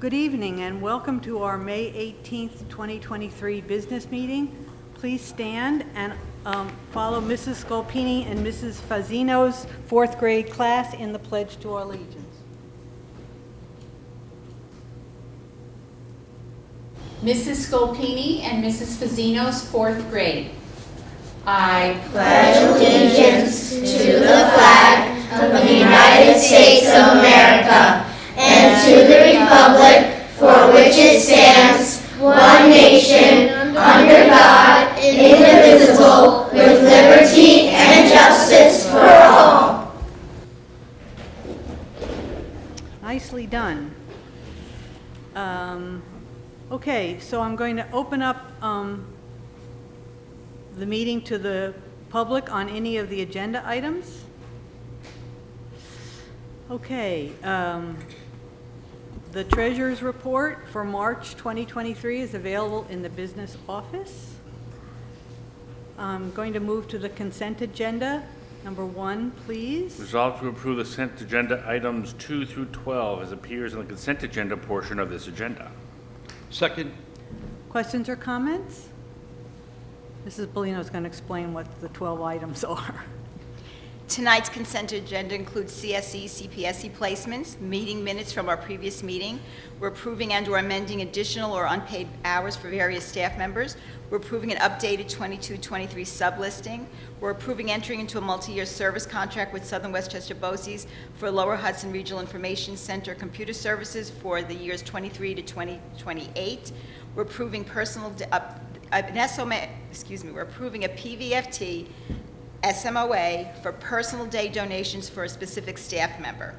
Good evening and welcome to our May 18th, 2023 business meeting. Please stand and follow Mrs. Scolpini and Mrs. Fazino's fourth grade class in the Pledge to Allegiance. Mrs. Scolpini and Mrs. Fazino's fourth grade. I pledge allegiance to the flag of the United States of America and to the republic for which it stands, one nation, under God, indivisible, with liberty and justice for all. Nicely done. Okay, so I'm going to open up the meeting to the public on any of the agenda items. Okay, the treasurer's report for March 2023 is available in the business office. I'm going to move to the consent agenda. Number 1, please. Resolved to approve the consent agenda items 2 through 12 as appears in the consent agenda portion of this agenda. Second. Questions or comments? Mrs. Bellino is going to explain what the 12 items are. Tonight's consent agenda includes CSE, CPSE placements, meeting minutes from our previous meeting. We're approving and/or amending additional or unpaid hours for various staff members. We're approving an updated 22-23 sublisting. We're approving entering into a multi-year service contract with Southern Westchester BOCES for Lower Hudson Regional Information Center computer services for the years 23 to 2028. We're approving we're approving a PVFT SMOA for personal day donations for a specific staff member.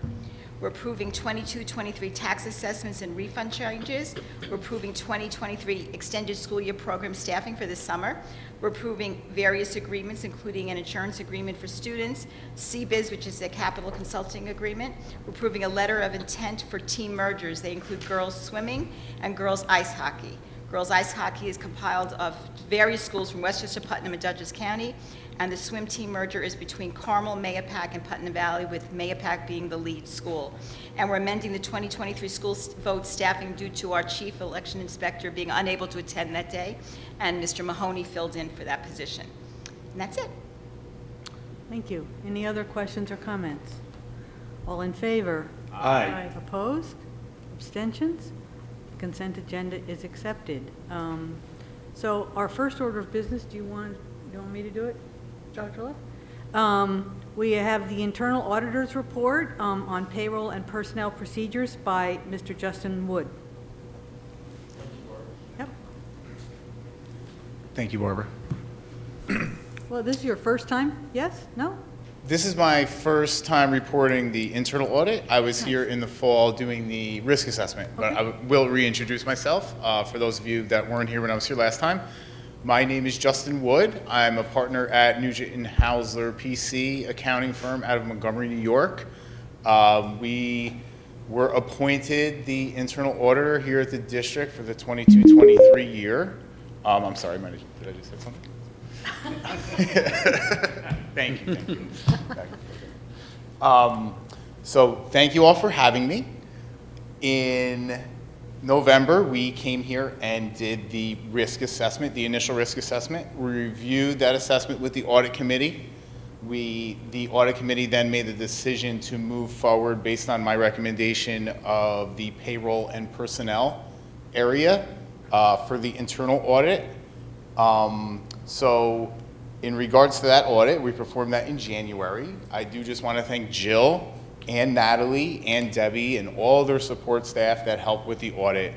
We're approving 22-23 tax assessments and refund changes. We're approving 2023 extended school year program staffing for this summer. We're approving various agreements, including an insurance agreement for students, CBIZ, which is a capital consulting agreement. We're approving a letter of intent for team mergers. They include girls swimming and girls ice hockey. Girls ice hockey is compiled of various schools from Westchester, Putnam, and Dutchess County, and the swim team merger is between Carmel, Mahopac, and Putnam Valley, with Mahopac being the lead school. And we're amending the 2023 school vote staffing due to our chief election inspector being unable to attend that day, and Mr. Mahoney filled in for that position. And that's it. Thank you. Any other questions or comments? All in favor? Aye. Opposed? Abstentions? Consent agenda is accepted. So our first order of business, do you want me to do it, Dr. Leff? We have the internal auditor's report on payroll and personnel procedures by Mr. Justin Wood. Yep. Thank you, Barbara. Well, this is your first time? Yes? No? This is my first time reporting the internal audit. I was here in the fall doing the risk assessment, but I will reintroduce myself for those of you that weren't here when I was here last time. My name is Justin Wood. I'm a partner at Nugent and Hausler PC accounting firm out of Montgomery, New York. We were appointed the internal auditor here at the district for the 22-23 year. I'm sorry, did I just say something? Thank you. So thank you all for having me. In November, we came here and did the risk assessment, the initial risk assessment. We reviewed that assessment with the audit committee. The audit committee then made the decision to move forward based on my recommendation of the payroll and personnel area for the internal audit. So in regards to that audit, we performed that in January. I do just want to thank Jill and Natalie and Debbie and all their support staff that helped with the audit.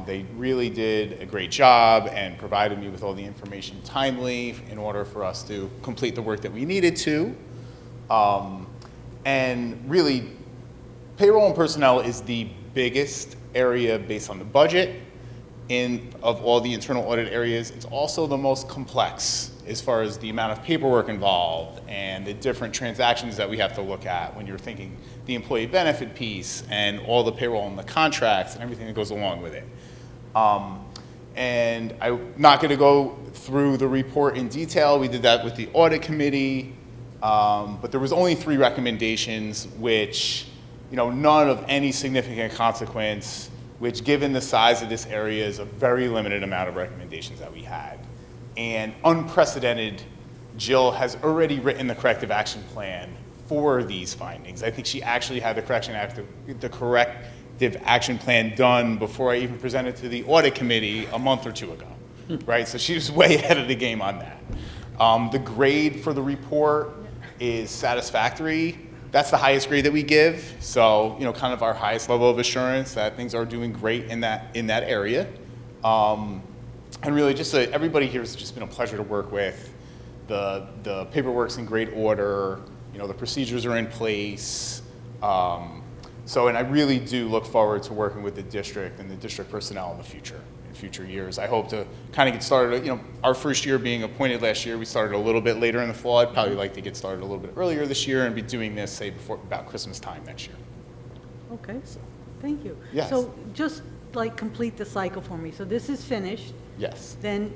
They really did a great job and provided me with all the information timely in order for us to complete the work that we needed to. And really, payroll and personnel is the biggest area based on the budget of all the internal audit areas. It's also the most complex as far as the amount of paperwork involved and the different transactions that we have to look at when you're thinking the employee benefit piece and all the payroll and the contracts and everything that goes along with it. And I'm not going to go through the report in detail. We did that with the audit committee, but there was only 3 recommendations, which, none of any significant consequence. which given the size of this area is a very limited amount of recommendations that we had. And unprecedented, Jill has already written the corrective action plan for these findings. I think she actually had the corrective action plan done before I even presented to the audit committee a month or two ago, right? So she was way ahead of the game on that. The grade for the report is satisfactory. That's the highest grade that we give. So, you know, kind of our highest level of assurance that things are doing great in that area. And really just everybody here has just been a pleasure to work with. The paperwork's in great order. You know, the procedures are in place. And I really do look forward to working with the district and the district personnel in future years. I hope to kind of get started, you know, our first year being appointed last year, we started a little bit later in the fall. I'd probably like to get started a little bit earlier this year and be doing this, say, before about Christmas time next year. Okay, thank you. Yes. So just like complete the cycle for me. So this is finished. Yes. Then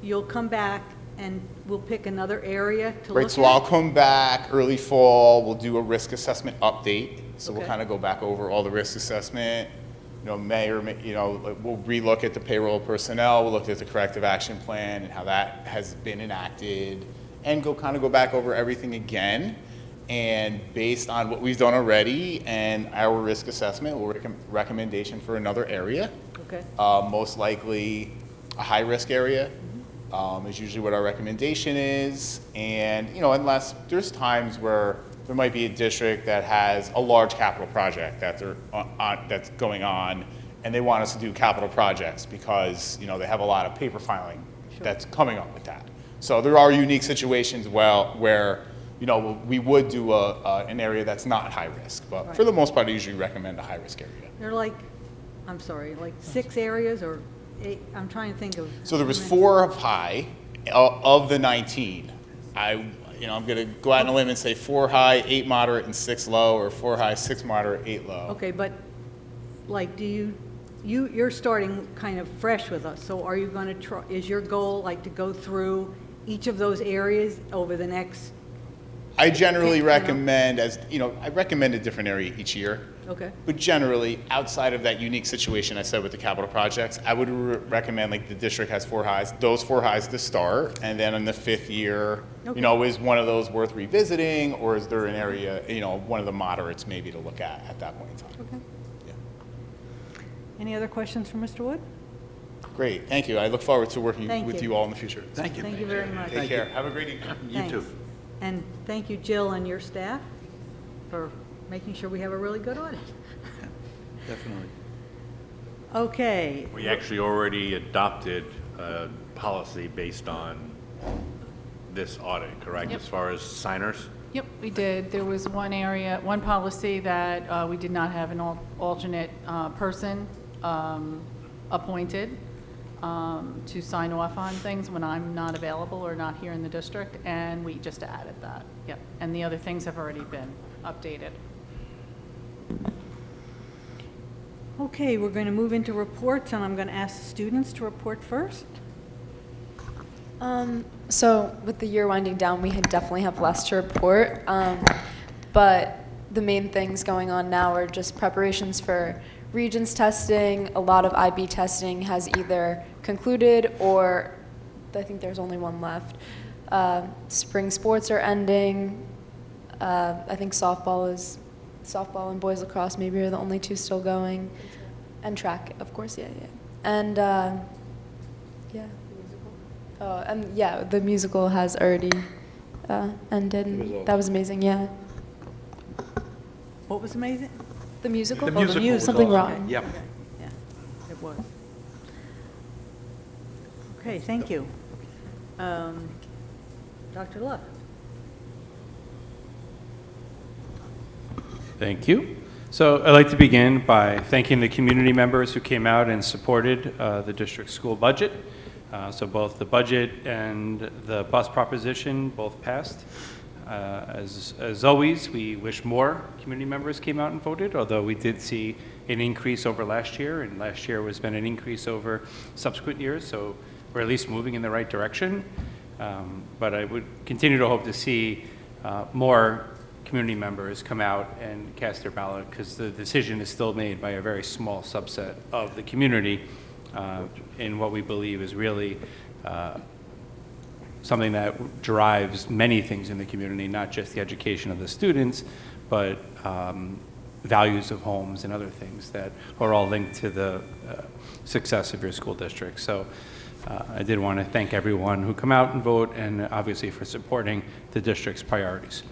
you'll come back and we'll pick another area to look Right, at? so I'll come back early fall, we'll do a risk assessment update. So we'll Okay. kind of go back over all the risk assessment, you know, we'll relook at the payroll personnel, we'll look at the corrective action plan and how that has been enacted, and go back over everything again. And based on what we've done already and our risk assessment, we'll recommendation for another area. Okay, Most likely a high-risk area is usually what our recommendation is. And, you know, unless there's times where there might be a district that has a large capital project that's going on, and they want us to do capital projects because, you know, they have a lot of paper filing that's coming up with that. So there are unique situations where, you know, we would do an area that's not high risk, but for the most part, I usually recommend a high-risk area. they're like, I'm sorry, like 6 areas or 8, I'm trying to think of. So there was 4 of high of the 19. I'm going to go out on a limb and say 4 high, 8 moderate, and 6 low, or 4 high, 6 moderate, 8 low. Okay, but like, you're starting kind of fresh with us, so are you going to try, is your goal like to go through each of those areas over the next, I generally You know? recommend, I recommend a different area each year. okay, But generally, outside of that unique situation I said with the capital projects, I would recommend, like, the district has 4 highs, those 4 highs to start, and then in the 5th year, Okay. you know, is one of those worth revisiting, or is there an area, you know, one of the moderates maybe to look at that point in time? okay. Yeah. Any other questions for Mr. Wood? Great, thank you. I look forward to working Thank with you. you all in the future. Thank you. Thank you very much. Take care. Have a great evening. You Thanks. too. And thank you, Jill, and your staff for making sure we have a really good audit. Definitely. Okay. We actually already adopted a policy based on this audit, correct? Yep. As far as signers? Yep, we did. There was one policy that we did not have an alternate person appointed to sign off on things when I'm not available or not here in the district, and we just added that. Yep, and the other things have already been updated. Okay, we're going to move into reports, and I'm going to ask the students to report first. So with the year winding down, we definitely have less to report. But the main things going on now are just preparations for Regents testing. A lot of IB testing has either concluded or I think there's only one left. Spring sports are ending. I think softball and boys lacrosse maybe are the only 2 still going. And track, of course, yeah. And yeah. Oh, and yeah, the musical has already ended. And that was amazing, yeah. What was amazing? The musical? The musical was Something awesome. wrong. Yep. Yeah, it was. Okay, thank you. Dr. Luff? Thank you. So I'd like to begin by thanking the community members who came out and supported the district school budget. So both the budget and the bus proposition both passed. As always, we wish more community members came out and voted, although we did see an increase over last year, and last year has been an increase over subsequent years, so we're at least moving in the right direction. But I would continue to hope to see more community members come out and cast their ballot, because the decision is still made by a very small subset of the community in what we believe is really something that drives many things in the community, not just the education of the students, but values of homes and other things that are all linked to the success of your school district. So I did want to thank everyone who come out and vote, and obviously for supporting the district's priorities.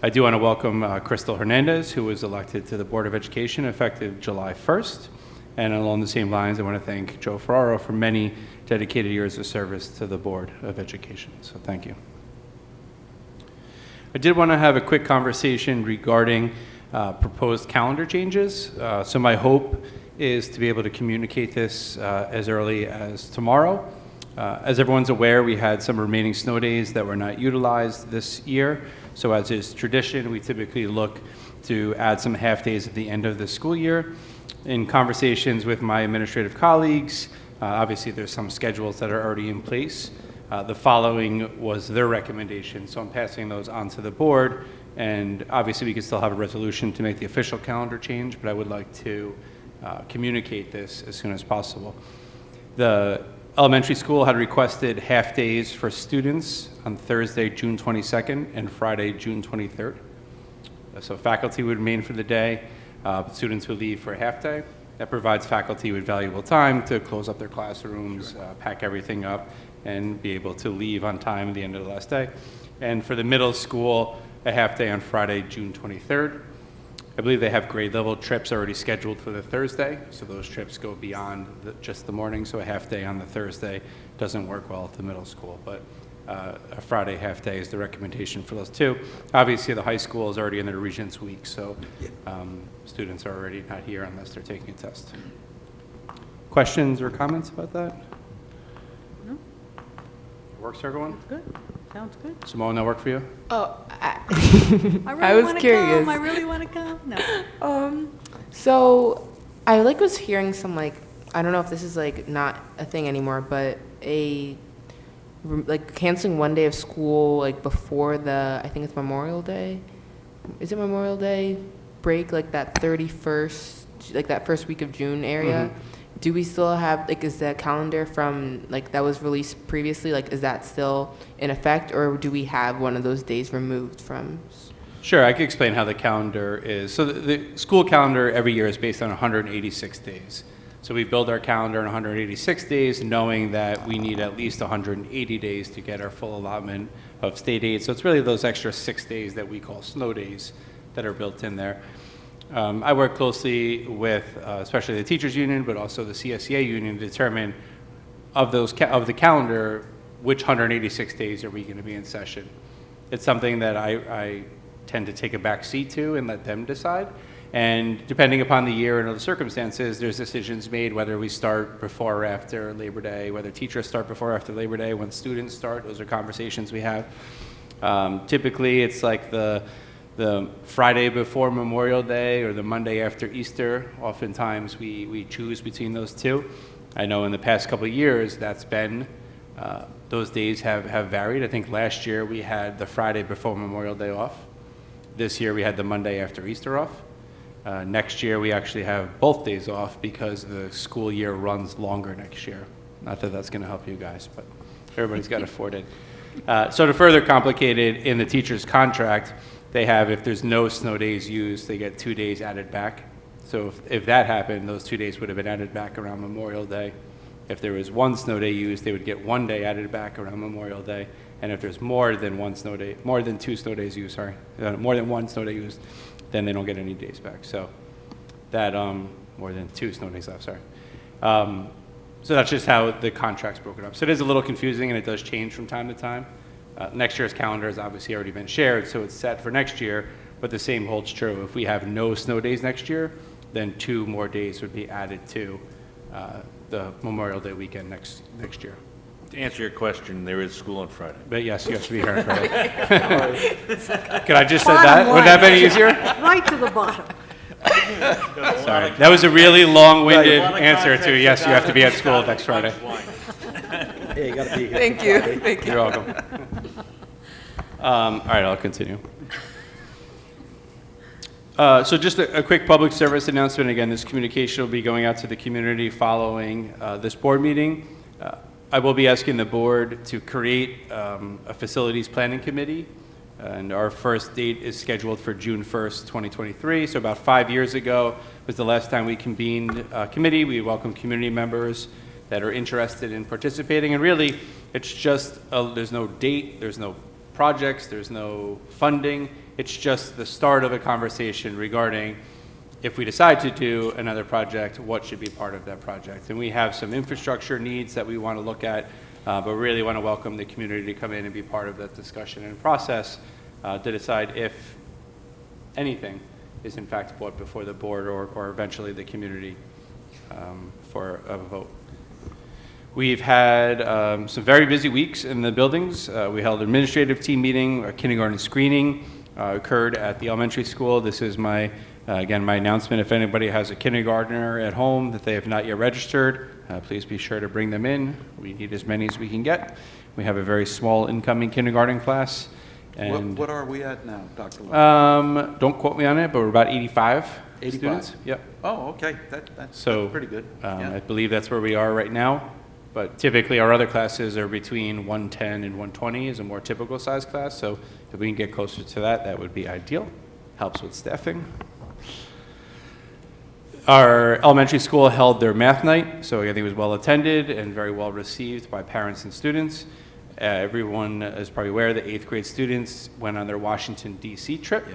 I do want to welcome Crystal Hernandez, who was elected to the Board of Education effective July 1st. And along the same lines, I want to thank Joe Ferraro for many dedicated years of service to the Board of Education. So thank you. I did want to have a quick conversation regarding proposed calendar changes. So my hope is to be able to communicate this as early as tomorrow. As everyone's aware, we had some remaining snow days that were not utilized this year. So as is tradition, we typically look to add some half days at the end of the school year. In conversations with my administrative colleagues, obviously there's some schedules that are already in place. The following was their recommendation, so I'm passing those on to the board, and obviously we could still have a resolution to make the official calendar change, but I would like to communicate this as soon as possible. The elementary school had requested half days for students on Thursday, June 22nd, and Friday, June 23rd. So faculty would remain for the day. Students would leave for a half day. That provides faculty with valuable time to close up their classrooms, pack everything up, and be able to leave on time at the end of the last day. And for the middle school, a half day on Friday, June 23rd. I believe they have grade level trips already scheduled for the Thursday, so those trips go beyond just the morning, so a half day on the Thursday doesn't work well at the middle school, but a Friday half day is the recommendation for those two. Obviously, the high school is already in their Regents Week, so students are already not here unless they're taking a test. Questions or comments about that? No. Works for everyone? Good. Sounds good. Simone, that work for you? Oh, I really I was wanna curious. Come. I really want to come. No. So I was hearing some I don't know if this is not a thing anymore, but canceling one day of school before I think it's Memorial Day. Is it Memorial Day break that 31st, that first week of June area? Mm-hmm. Do we still have is the calendar from that was released previously, is that still in effect, or do we have one of those days removed from? Sure, I can explain how the calendar is. So the school calendar every year is based on 186 days. So we build our calendar in 186 days, knowing that we need at least 180 days to get our full allotment of state aid. So it's really those extra 6 days that we call snow days that are built in there. I work closely with especially the teachers union, but also the CSEA union to determine of the calendar, which 186 days are we going to be in session. It's something that I tend to take a back seat to and let them decide. And depending upon the year and other circumstances, there's decisions made whether we start before or after Labor Day, whether teachers start before or after Labor Day, when students start. Those are conversations we have. Typically, it's the Friday before Memorial Day or the Monday after Easter. Oftentimes we choose between those two. I know in the past couple of years that's been, those days have varied. I think last year we had the Friday before Memorial Day off. This year we had the Monday after Easter off. Next year we actually have both days off because the school year runs longer next year. Not that that's going to help you guys, but everybody's got to afford it. So to further complicate it, in the teacher's contract, they have, if there's no snow days used, they get 2 days added back. So if that happened, those 2 days would have been added back around Memorial Day. If there was 1 snow day used, they would get 1 day added back around Memorial Day. And if there's more than 2 snow days used, more than 1 snow day used, then they don't get any days back. So that, more than 2 snow days left, sorry. So that's just how the contract's broken up. So it is a little confusing and it does change from time to time. Next year's calendar has obviously already been shared, so it's set for next year, but the same holds true. If we have no snow days next year, then 2 more days would be added to the Memorial Day weekend next year. To answer your question, there is school on Friday. But yes, you have to be here on Friday. Could I just say that? Would that have been easier? Right to the bottom. Sorry, that was a really long-winded answer to yes, you have to be at school next Friday. Yeah, you gotta be here. Thank you. You're welcome. All right, I'll continue. So just a quick public service announcement. Again, this communication will be going out to the community following this board meeting. I will be asking the board to create a facilities planning committee, and our first date is scheduled for June 1st, 2023. So about 5 years ago was the last time we convened a committee. We welcome community members that are interested in participating, and really, it's just, there's no date, there's no projects, there's no funding. It's just the start of a conversation regarding if we decide to do another project, what should be part of that project. And we have some infrastructure needs that we want to look at, but really want to welcome the community to come in and be part of that discussion and process to decide if anything is in fact brought before the board or eventually the community for a vote. We've had some very busy weeks in the buildings. We held an administrative team meeting, a kindergarten screening occurred at the elementary school. This is my, again, my announcement. If anybody has a kindergartner at home that they have not yet registered, please be sure to bring them in. We need as many as we can get. We have a very small incoming kindergarten class. And What are we at now, Dr. Lynn? don't quote me on it, but we're about 85 students. Yep. Oh, okay, that's So pretty good. I believe that's where we are right now. But typically, our other classes are between 110 and 120 is a more typical size class. So if we can get closer to that, that would be ideal. Helps with staffing. Our elementary school held their math night, so I think it was well attended and very well received by parents and students. Everyone is probably aware that 8th grade students went on their Washington, D.C. trip.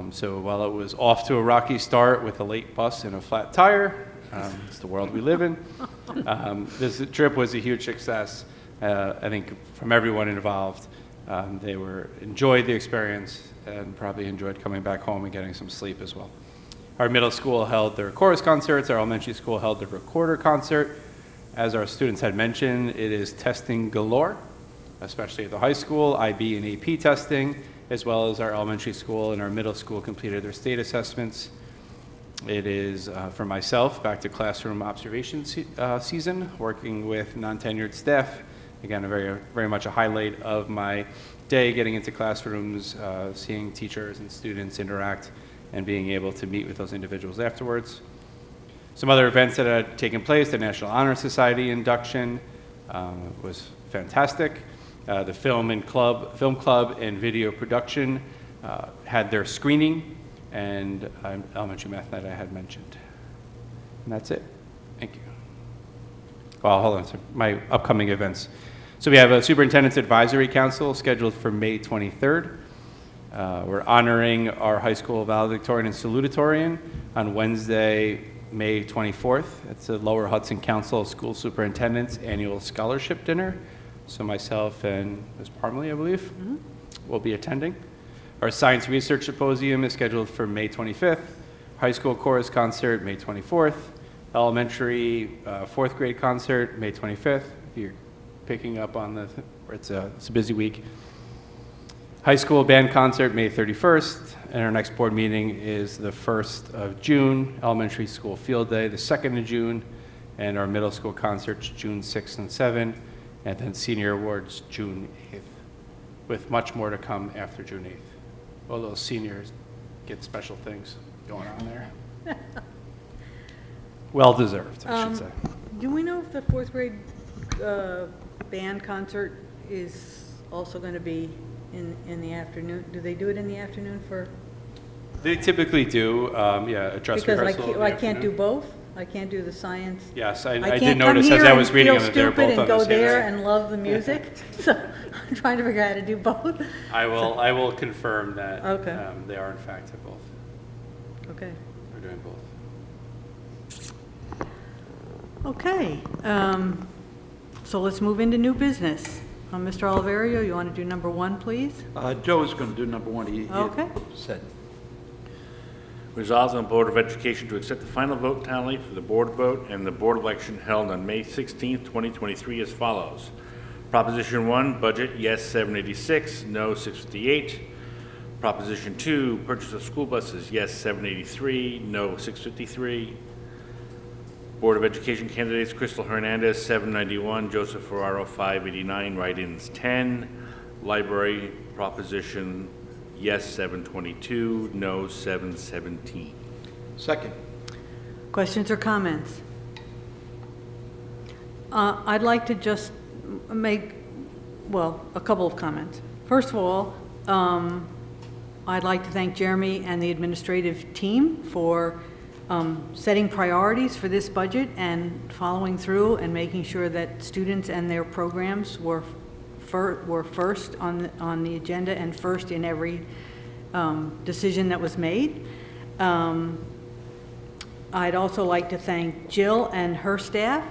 So while it was off to a rocky start with a late bus and a flat tire, it's the world we live in. This trip was a huge success. I think from everyone involved, they enjoyed the experience and probably enjoyed coming back home and getting some sleep as well. Our middle school held their chorus concerts. Our elementary school held their recorder concert. As our students had mentioned, it is testing galore, especially at the high school, IB and AP testing, as well as our elementary school and our middle school completed their state assessments. It is, for myself, back to classroom observation season, working with non-tenured staff. Again, very much a highlight of my day, getting into classrooms, seeing teachers and students interact, and being able to meet with those individuals afterwards. Some other events that had taken place, the National Honor Society induction was fantastic. The film club and video production had their screening, and elementary math night I had mentioned. And that's it. Thank you. Well, hold on, my upcoming events. So we have a Superintendent's Advisory Council scheduled for May 23rd. We're honoring our high school valedictorian and salutatorian on Wednesday, May 24th. It's the Lower Hudson Council of School Superintendents Annual Scholarship Dinner. So myself and Ms. Parmley, I believe, will be attending. Our Science Research Symposium is scheduled for May 25th. High school chorus concert, May 24th. Elementary 4th grade concert, May 25th. If you're picking up on it's a busy week. High school band concert, May 31st. And our next board meeting is the 1st of June. Elementary school field day, the 2nd of June. And our middle school concerts, June 6th and 7th. And then senior awards, June 8th. With much more to come after June 8th. All those seniors get special things going on there. Well deserved, I should say. Do we know if the 4th grade band concert is also going to be in the afternoon? Do they do it in the afternoon for? They typically do, a dress rehearsal. Because I can't do both. I can't do the science. Yes, I did notice as I was reading them that they're both on the and go same there night. and love the music. So I'm trying to figure out how to do both. I will confirm that Okay. they are in fact at both. Okay. They're doing both. Okay. So let's move into new business. Mr. Oliverio, you want to do number 1, please? Joe is going to do number 1. He Okay. said. Resolved on the Board of Education to accept the final vote tally for the board vote and the board election held on May 16th, 2023 as follows. Proposition 1, budget, yes 786, no 658. Proposition 2, purchase of school buses, yes 783, no 653. Board of Education candidates, Crystal Hernandez, 791, Joseph Ferraro, 589, write-ins 10. Library, Proposition yes 722, no 717. Second. Questions or comments? I'd like to just make, well, a couple of comments. First of all, I'd like to thank Jeremy and the administrative team for setting priorities for this budget and following through and making sure that students and their programs were first on the agenda and first in every decision that was made. I'd also like to thank Jill and her staff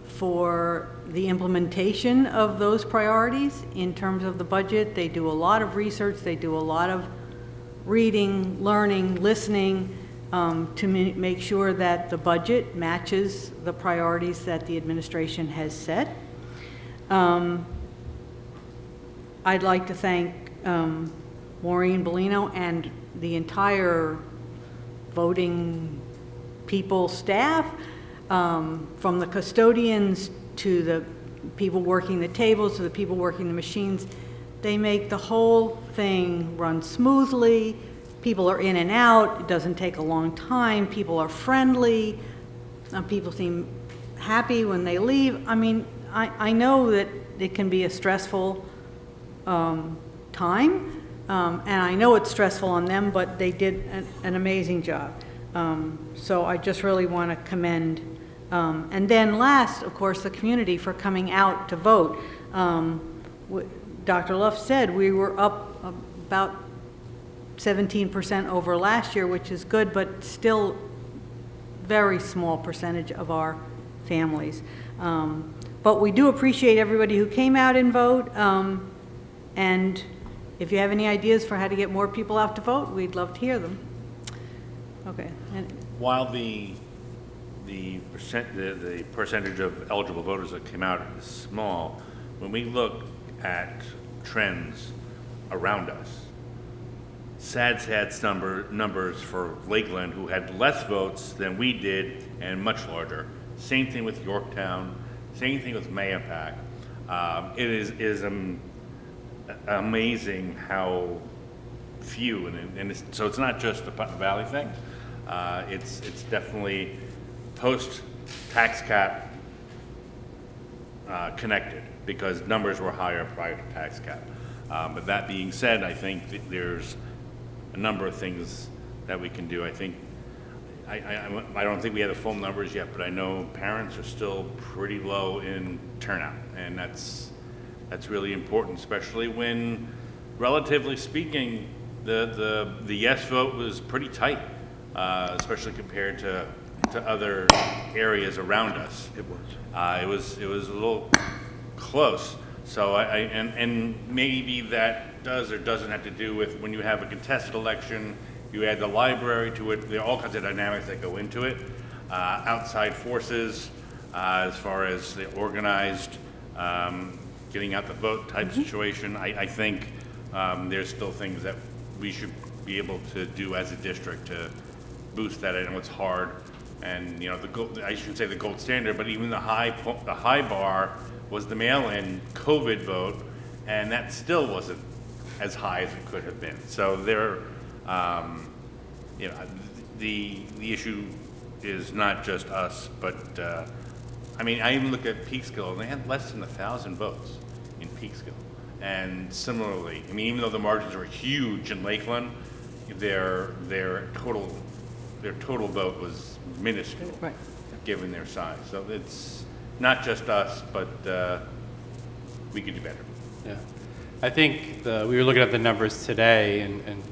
for the implementation of those priorities in terms of the budget. They do a lot of research, they do a lot of reading, learning, listening, to make sure that the budget matches the priorities that the administration has set. I'd like to thank Maureen Bellino and the entire voting people, staff, from the custodians to the people working the tables to the people working the machines. They make the whole thing run smoothly. People are in and out. It doesn't take a long time. People are friendly. Some people seem happy when they leave. I mean, I know that it can be a stressful time, and I know it's stressful on them, but they did an amazing job. So I just really want to commend. And then last, of course, the community for coming out to vote. Dr. Luff said we were up about 17% over last year, which is good, but still very small percentage of our families. But we do appreciate everybody who came out and vote. And if you have any ideas for how to get more people out to vote, we'd love to hear them. Okay. And While the percentage of eligible voters that came out is small, when we look at trends around us, sad numbers for Lakeland, who had less votes than we did and much larger. Same thing with Yorktown, same thing with Mayapack. It is amazing how few, so it's not just a Putnam Valley thing. It's definitely post-tax cap connected, because numbers were higher prior to tax cap. But that being said, I think that there's a number of things that we can do. I think, I don't think we have the full numbers yet, but I know parents are still pretty low in turnout, and that's really important, especially when, relatively speaking, the yes vote was pretty tight, especially compared to other areas around us. It was a little close. So and maybe that does or doesn't have to do with when you have a contested election, you add the library to it. There are all kinds of dynamics that go into it. Outside forces, as far as the organized getting out the vote type situation. I think there's still things that we should be able to do as a district to boost that. I know it's hard, and you know, I shouldn't say the gold standard, but even the high bar was the mail-in COVID vote, and that still wasn't as high as it could have been. So there, you know, the issue is not just us, but I mean, I even look at Peekskill, and they had less than 1,000 votes in Peekskill. And similarly, I mean, even though the margins were huge in Lakeland, their total vote was minuscule, Right. given their size. So it's not just us, but we could do better. Yeah. I think we were looking at the numbers today, and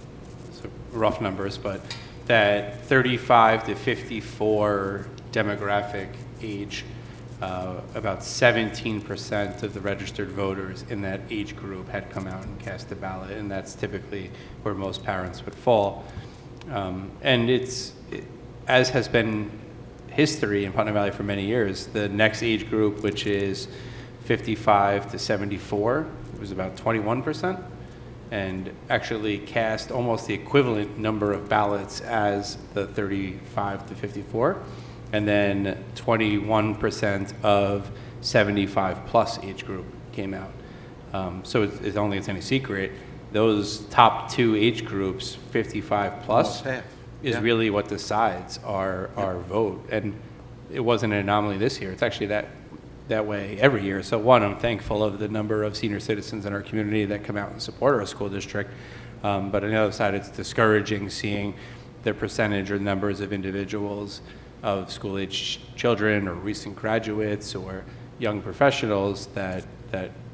so rough numbers, but that 35 to 54 demographic age, about 17% of the registered voters in that age group had come out and cast a ballot, and that's typically where most parents would fall. And as has been history in Putnam Valley for many years, the next age group, which is 55 to 74, was about 21%, and actually cast almost the equivalent number of ballots as the 35 to 54, and then 21% of 75 plus age group came out. So it's only it's any secret, those top two age groups, 55 plus, Almost half. is Yeah. really what decides our vote. And it wasn't an anomaly this year. It's actually that way every year. So one, I'm thankful of the number of senior citizens in our community that come out and support our school district. But on the other side, it's discouraging seeing the percentage or numbers of individuals of school-age children or recent graduates or young professionals that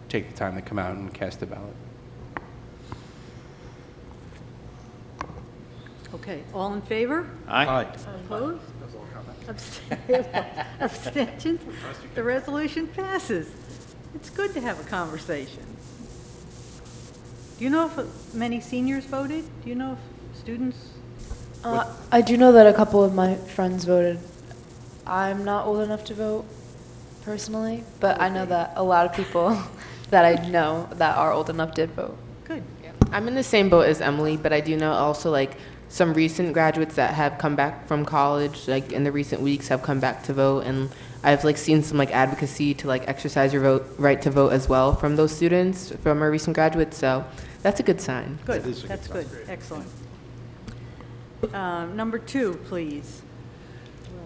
take the time to come out and cast a ballot. Okay, all in favor? Aye. Opposed? Abstentions? The resolution passes. It's good to have a conversation. Do you know if many seniors voted? Do you know if students? I do know that a couple of my friends voted. I'm not old enough to vote personally, but I know that a lot of people that I know that are old enough did vote. Good. I'm in the same boat as Emily, but I do know also like some recent graduates that have come back from college, like in the recent weeks, have come back to vote, and I've like seen some like advocacy to like exercise your right to vote as well from those students, from our recent graduates. So that's a good sign. Good, That is a good that's sign. good, excellent. Number 2, please.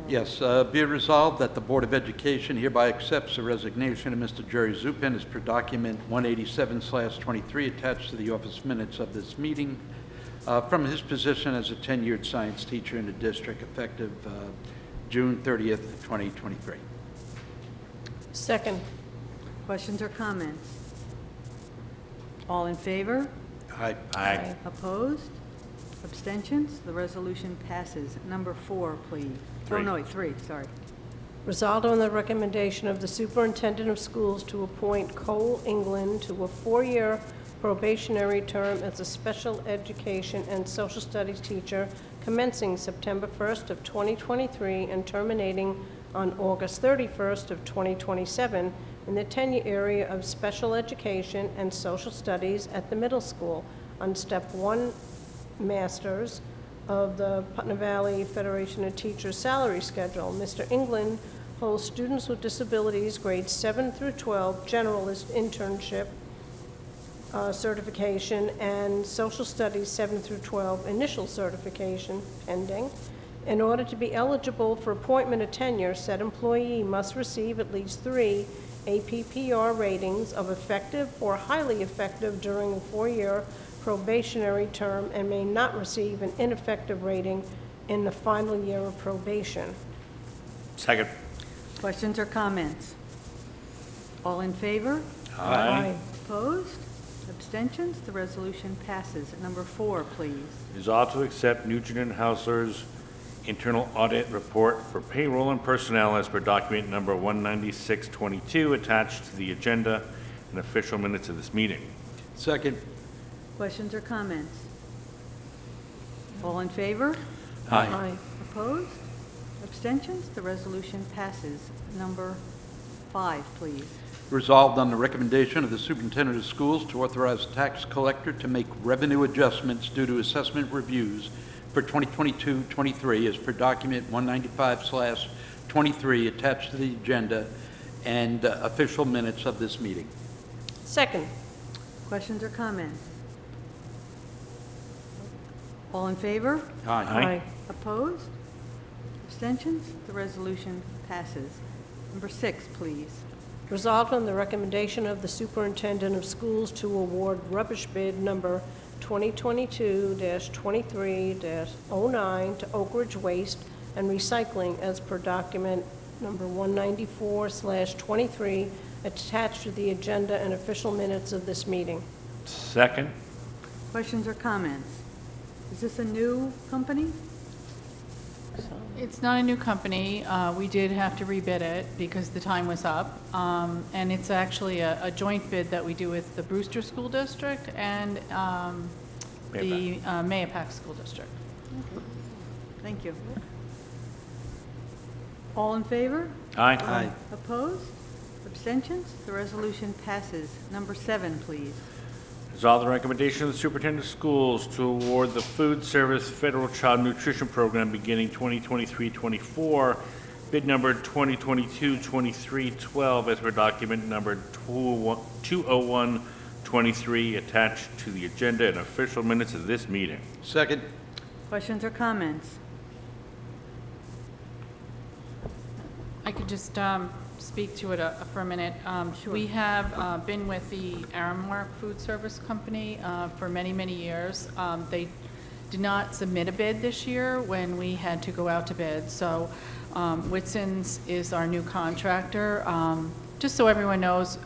Yes, be it resolved that the Board of Education hereby accepts the resignation of Mr. Jerry Zupan as per document 187/23 attached to the office minutes of this meeting from his position as a tenured science teacher in the district effective June 30th, 2023. Second. Questions or comments? All in favor? Aye. Aye. Opposed? Abstentions? The resolution passes. Number 4, please. Oh, Three. no, 3, sorry. Resolved on the recommendation of the superintendent of schools to appoint Cole England to a 4-year probationary term as a special education and social studies teacher commencing September 1st of 2023 and terminating on August 31st of 2027 in the tenure area of special education and social studies at the middle school on Step 1 Masters of the Putnam Valley Federation of Teachers salary schedule. Mr. England holds students with disabilities grades 7 through 12 generalist internship certification and social studies 7 through 12 initial certification pending. In order to be eligible for appointment or tenure, said employee must receive at least 3 APPR ratings of effective or highly effective during a 4-year probationary term and may not receive an ineffective rating in the final year of probation. Second. Questions or comments? All in favor? Aye. Opposed? Abstentions? The resolution passes. Number 4, please. Resolved to accept Nugent and Hausler's internal audit report for payroll and personnel as per document number 19622 attached to the agenda and official minutes of this meeting. Second. Questions or comments? All in favor? Aye. Opposed? Abstentions? The resolution passes. Number 5, please. Resolved on the recommendation of the superintendent of schools to authorize tax collector to make revenue adjustments due to assessment reviews for 2022-23 as per document 195/23 attached to the agenda and official minutes of this meeting. Second. Questions or comments? All in favor? Aye. Opposed? Abstentions? The resolution passes. Number 6, please. Resolved on the recommendation of the superintendent of schools to award rubbish bid number 2022-23-09 to Oak Ridge Waste and Recycling as per document number 194/23 attached to the agenda and official minutes of this meeting. Second. Questions or comments? Is this a new company? It's not a new company. We did have to rebid it because the time was up. And it's actually a joint bid that we do with the Brewster School District and the Mayapack School District. Thank you. All in favor? Aye. Aye. Opposed? Abstentions? The resolution passes. Number 7, please. Resolve the recommendation of the superintendent of schools to award the food service federal child nutrition program beginning 2023-24, bid number 2022-23-12 as per document number 23 attached to the agenda and official minutes of this meeting. Second. Questions or comments? I could just speak to it for a minute. Sure. We have been with the Aramark Food Service Company for many, many years. They did not submit a bid this year when we had to go out to bid. So Whitson's is our new contractor. Just so everyone knows,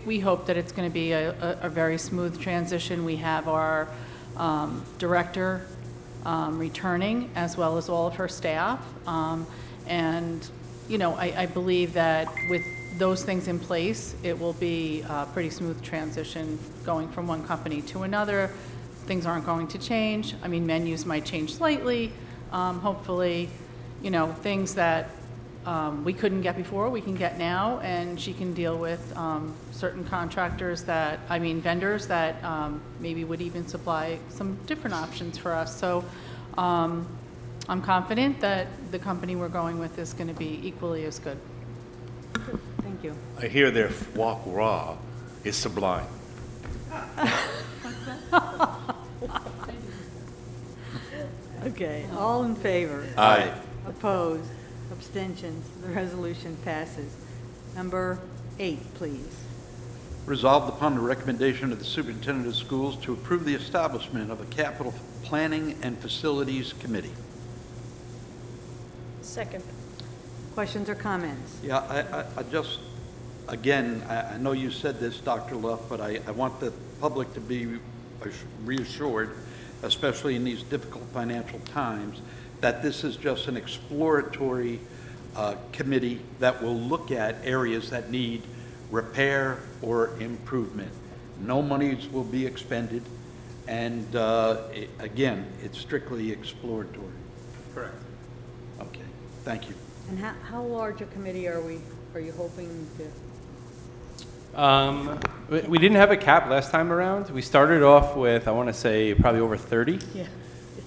we hope that it's going to be a very smooth transition. We have our director returning, as well as all of her staff. And you know, I believe that with those things in place, it will be a pretty smooth transition going from one company to another. Things aren't going to change. I mean, menus might change slightly. Hopefully, you know, things that we couldn't get before, we can get now, and she can deal with certain contractors vendors that maybe would even supply some different options for us. So I'm confident that the company we're going with is going to be equally as good. Thank you. I hear their foie gras is sublime. Okay, all in favor? Aye. Opposed? Abstentions? The resolution passes. Number 8, please. Resolved upon the recommendation of the superintendent of schools to approve the establishment of a capital planning and facilities committee. Second. Questions or comments? Yeah, I just, again, I know you said this, Dr. Luff, but I want the public to be reassured, especially in these difficult financial times, that this is just an exploratory committee that will look at areas that need repair or improvement. No monies will be expended, and again, it's strictly exploratory. Correct. Okay, thank you. And how large a committee are you hoping to? We didn't have a cap last time around. We started off with, I want to say, probably over 30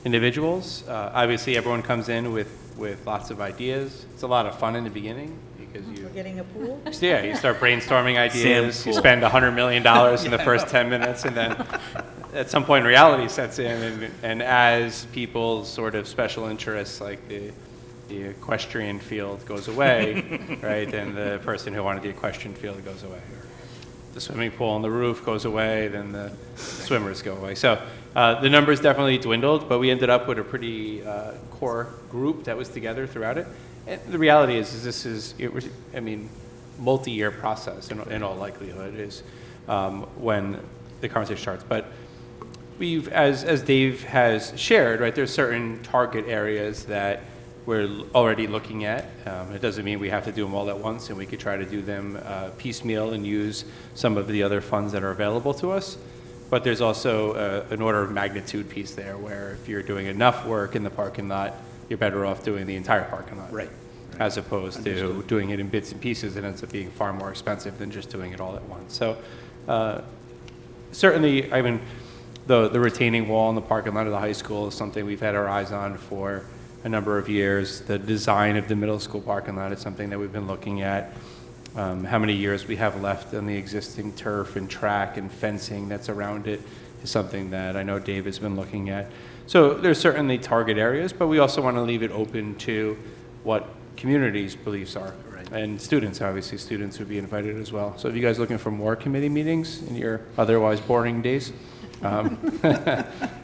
individuals. Obviously, everyone comes in with lots of ideas. It's a lot of fun in the beginning because We're getting a pool? yeah, you start brainstorming ideas. Sand You pool. spend $100 million in the first 10 minutes, and then at some point reality sets in. And as people's sort of special interests, like the equestrian field goes away, right? Then the person who wanted the equestrian field goes away. Or the swimming pool on the roof goes away, then the swimmers go away. So the numbers definitely dwindled, but we ended up with a pretty core group that was together throughout it. And the reality is multi-year process in all likelihood is when the conversation starts. But we've, as Dave has shared, right, there's certain target areas that we're already looking at. It doesn't mean we have to do them all at once, and we could try to do them piecemeal and use some of the other funds that are available to us. But there's also an order of magnitude piece there where if you're doing enough work in the parking lot, you're better off doing the entire parking lot. Right. As opposed to doing it in bits and pieces. It ends up being far more expensive than just doing it all at once. So certainly, I mean, the retaining wall in the parking lot of the high school is something we've had our eyes on for a number of years. The design of the middle school parking lot is something that we've been looking at. How many years we have left on the existing turf and track and fencing that's around it is something that I know Dave has been looking at. So there's certainly target areas, but we also want to leave it open to what communities' beliefs are. Right. And students, obviously, students would be invited as well. So if you guys are looking for more committee meetings in your otherwise boring days,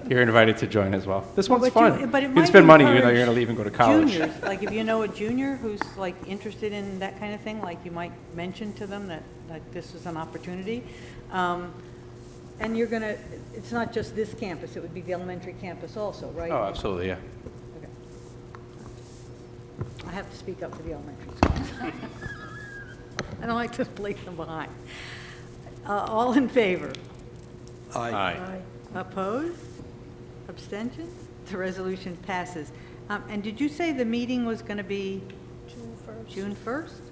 you're invited to join as well. This one's fun. But it You can might spend money even though encourage you're going to leave and go to college. Juniors, like if you know a junior who's like interested in that kind of thing, like you might mention to them that like this is an opportunity. And you're gonna, it's not just this campus, it would be the elementary campus also, right? Oh, absolutely, yeah. Okay. I have to speak up for the elementary schools. I don't like to leave them behind. All in favor? Aye. Opposed? Abstentions? The resolution passes. And did you say the meeting was going to be June 1st?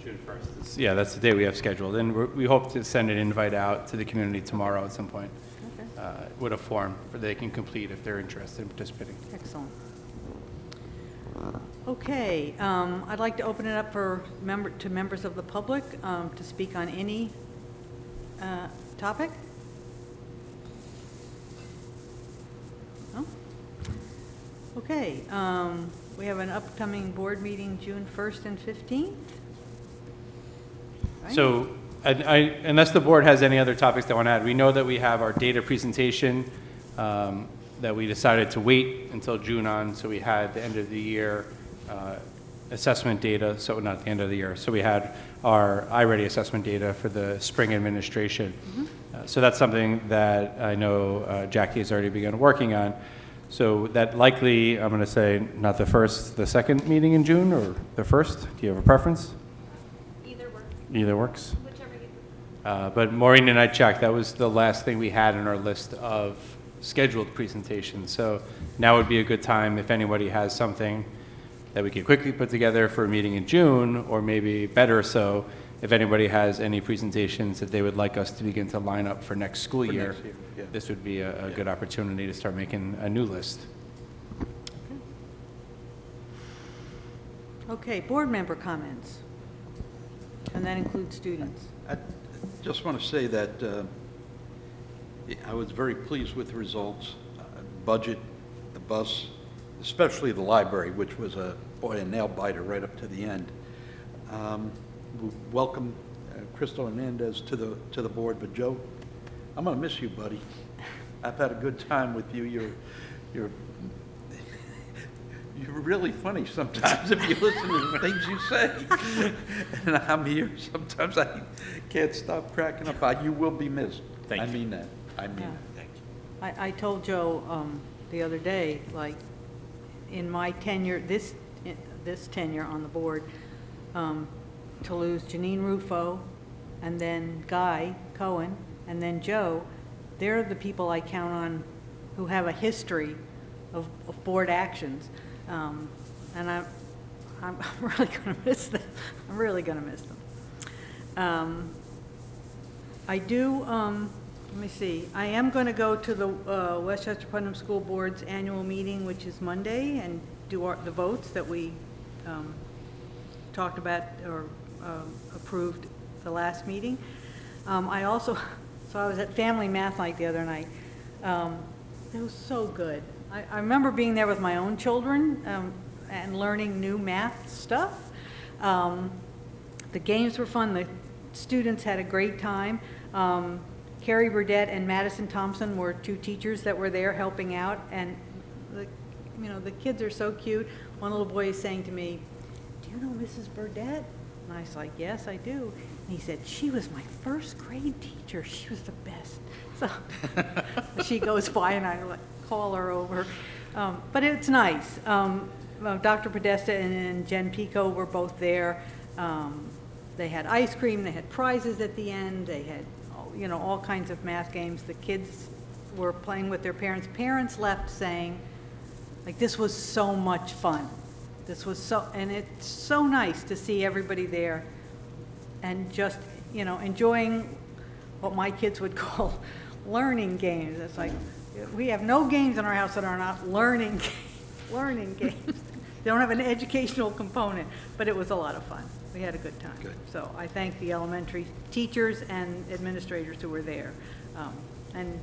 June 1st. Yeah, that's the day we have scheduled. And we hope to send an invite out to the community tomorrow at some point with a form that they can complete if they're interested in participating. Excellent. Okay, I'd like to open it up for members of the public to speak on any topic. Okay, we have an upcoming board meeting June 1st and 15th. Right? So, unless the board has any other topics they want to add, we know that we have our data presentation that we decided to wait until June on, so we had the end of the year assessment data, so not the end of the year, so we had our iReady assessment data for the spring administration. So that's something that I know Jackie has already begun working on. So that likely, I'm going to say, not the first, the second meeting in June, or the first? Do you have a preference? Either works. Whichever you But Maureen and I checked, that was the last thing we had on our list of scheduled presentations. So now would be a good time if anybody has something that we could quickly put together for a meeting in June, or maybe better so, if anybody has any presentations that they would like us to begin to line up for next school For year, next year, yeah. this would be a good opportunity to start making a new list. Okay, board member comments. And that includes students. I just want to say that I was very pleased with the results. Budget, the bus, especially the library, which was a nail biter right up to the end. We welcome Crystal Hernandez to the board, but Joe, I'm going to miss you, buddy. I've had a good time with you. You're really funny sometimes if you listen to the things you say. And I'm here. Sometimes I can't stop cracking up. You will be missed. Thank you. I mean that. I mean Yeah. it. Thank you. I told Joe the other day, like, in my tenure, this tenure on the board, to lose Janine Rufo, and then Guy Cohen, and then Joe, they're the people I count on who have a history of board actions. And I'm really going to miss them. I'm really going to miss them. I do, let me see, I am going to go to the Westchester Putnam School Board's annual meeting, which is Monday, and do the votes that we talked about or approved the last meeting. I also, so I was at Family Math Night the other night. It was so good. I remember being there with my own children and learning new math stuff. The games were fun. The students had a great time. Carrie Burdette and Madison Thompson were two teachers that were there helping out, and the kids are so cute. One little boy is saying to me, "Do you know Mrs. Burdette?" And I was like, "Yes, I do." And he said, "She was my first grade teacher. She was the best." So she goes by, and I call her over. But it's nice. Dr. Podesta and Jen Pico were both there. They had ice cream. They had prizes at the end. They had, all kinds of math games. The kids were playing with their parents. Parents left saying, like, this was so much fun. This was and it's so nice to see everybody there and just, enjoying what my kids would call learning games. It's like, we have no games in our house that are not learning games. They don't have an educational component, but it was a lot of fun. We had a good time. Good. So I thank the elementary teachers and administrators who were there. And,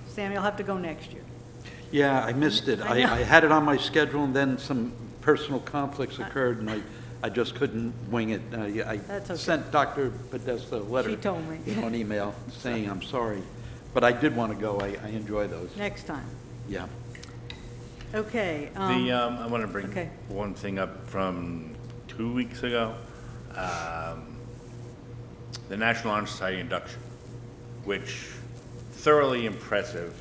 Sam, you'll have to go next year. Yeah, I missed it. I know. I had it on my schedule, and then some personal conflicts occurred, and I just couldn't wing it. I That's okay. sent Dr. Podesta a letter. She told me. An email saying I'm sorry. But I did want to go. I enjoy those. Next time. Yeah. Okay. I want to bring okay. one thing up from 2 weeks ago. The National Honor Society induction, which thoroughly impressive.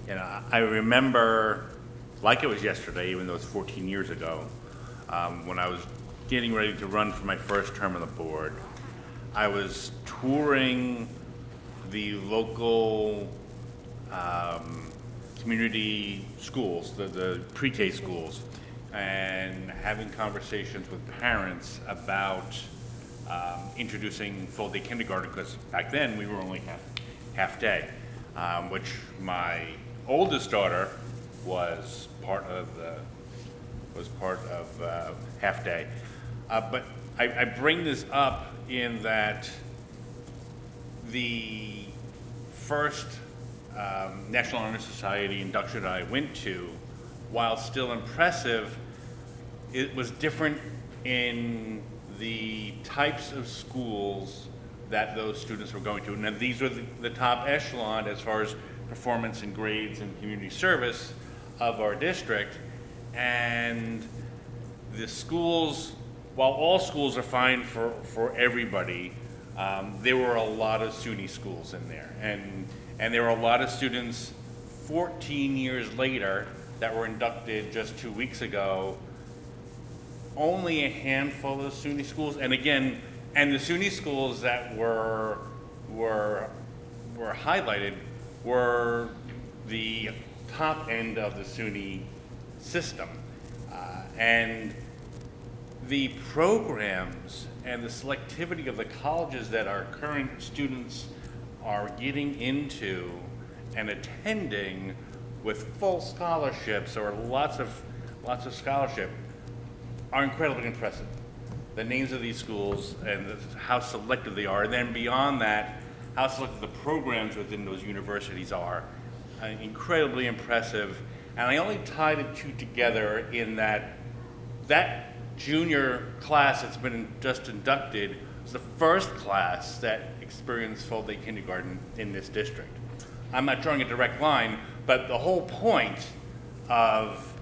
I remember, like it was yesterday, even though it's 14 years ago, when I was getting ready to run for my first term on the board, I was touring the local community schools, the pre-K schools, and having conversations with parents about introducing full-day kindergarten, because back then we were only half-day, which my oldest daughter was part of half-day. But I bring this up in that the first National Honor Society induction I went to while still impressive, it was different in the types of schools that those students were going to. Now, these were the top echelon as far as performance and grades and community service of our district. And the schools, while all schools are fine for everybody, there were a lot of SUNY schools in there. And there were a lot of students 14 years later that were inducted just 2 weeks ago. Only a handful of SUNY schools, and again, and the SUNY schools that were highlighted were the top end of the SUNY system. And the programs and the selectivity of the colleges that our current students are getting into and attending with full scholarships or lots of scholarship are incredibly impressive. The names of these schools and how selective they are, and then beyond that, how selective the programs within those universities are, incredibly impressive. And I only tie the two together in that junior class that's been just inducted was the first class that experienced full-day kindergarten in this district. I'm not drawing a direct line, but the whole point of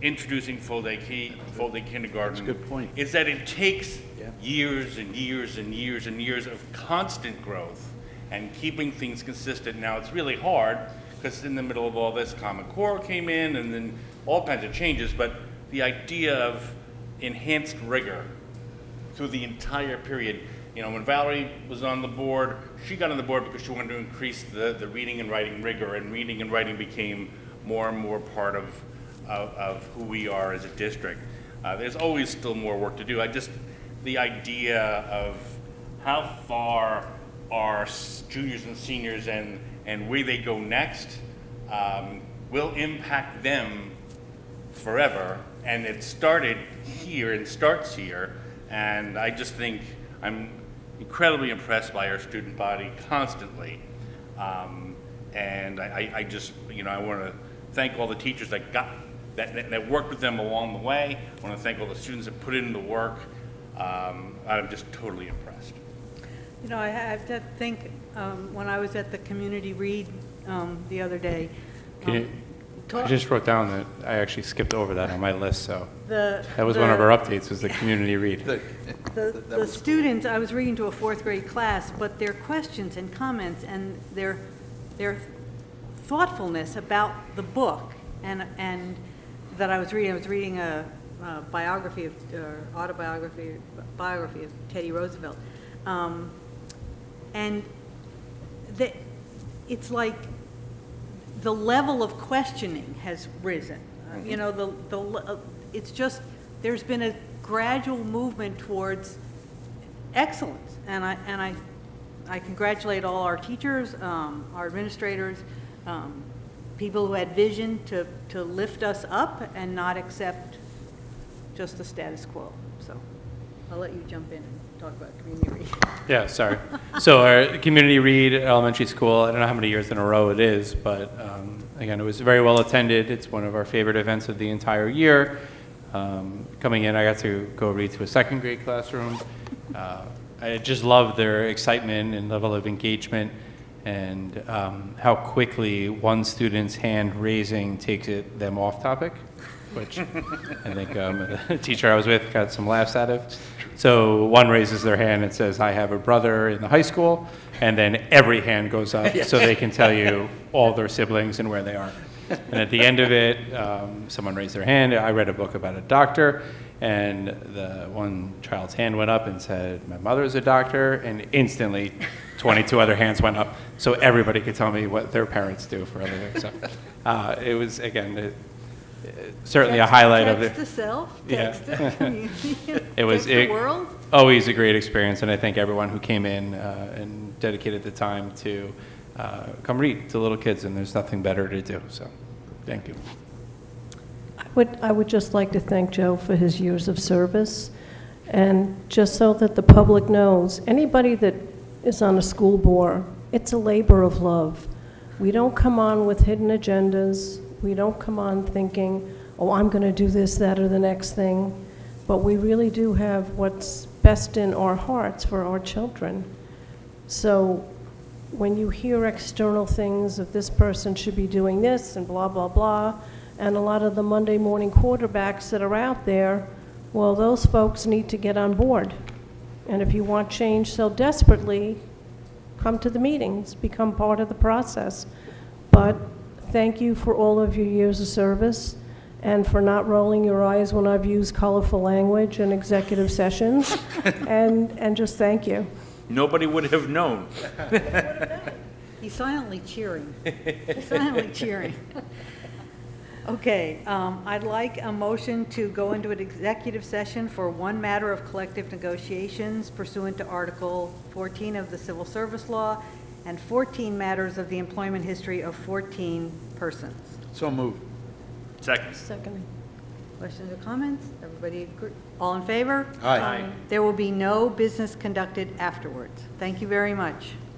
introducing full-day kindergarten That's a good point. is that it takes years and years and years and years of constant growth and keeping things consistent. Now, it's really hard because in the middle of all this, Common Core came in and then all kinds of changes, but the idea of enhanced rigor through the entire period. You know, when Valerie was on the board, she got on the board because she wanted to increase the reading and writing rigor, and reading and writing became more and more part of who we are as a district. There's always still more work to do. The idea of how far our juniors and seniors and where they go next will impact them forever. And it started here and starts here. And I just think I'm incredibly impressed by our student body constantly. And I just, I want to thank all the teachers that worked with them along the way. I want to thank all the students that put in the work. I'm just totally impressed. I have to think, when I was at the community read the other day. I just wrote down that I actually skipped over that on my list, so that was one the- of our updates, was the community read. The students, I was reading to a fourth grade class, but their questions and comments and their thoughtfulness about the book and that I was reading a biography of Teddy Roosevelt, and it's like the level of questioning has risen. It's just, there's been a gradual movement towards excellence, and I congratulate all our teachers, our administrators, people who had vision to lift us up and not accept just the status quo. So I'll let you jump in and talk about community read. Yeah, sorry. So our community read at elementary school, I don't know how many years in a row it is, but again, it was very well attended. It's one of our favorite events of the entire year. Coming in, I got to go read to a second grade classroom. I just love their excitement and level of engagement, and how quickly one student's hand raising takes them off topic, which I think the teacher I was with got some laughs out of. So one raises their hand and says, "I have a brother in the high school," and then every hand goes up so they can tell you all their siblings and where they are. And at the end of it, someone raised their hand. I read a book about a doctor, and the one child's hand went up and said, "My mother's a doctor," and instantly 22 other hands went up, so everybody could tell me what their parents do for other things. So it was, again, certainly a highlight of it. Text to self, Yeah. text to community, It was text the world. always a great experience, and I thank everyone who came in and dedicated the time to come read to little kids, and there's nothing better to do, so thank you. I would just like to thank Joe for his years of service, and just so that the public knows, anybody that is on a school board, it's a labor of love. We don't come on with hidden agendas. We don't come on thinking, oh, I'm going to do this, that, or the next thing. But we really do have what's best in our hearts for our children. So when you hear external things of this person should be doing this and blah, blah, blah, and a lot of the Monday morning quarterbacks that are out there, well, those folks need to get on board. And if you want change so desperately, come to the meetings, become part of the process. But thank you for all of your years of service and for not rolling your eyes when I've used colorful language in executive sessions. and just thank you. Nobody would have known. He's silently cheering. He's silently cheering. Okay, I'd like a motion to go into an executive session for one matter of collective negotiations pursuant to Article 14 of the Civil Service Law and 14 matters of the employment history of 14 persons. So moved. Second. Second. Questions or comments? Everybody agree? All in favor? Aye. There will be no business conducted afterwards. Thank you very much.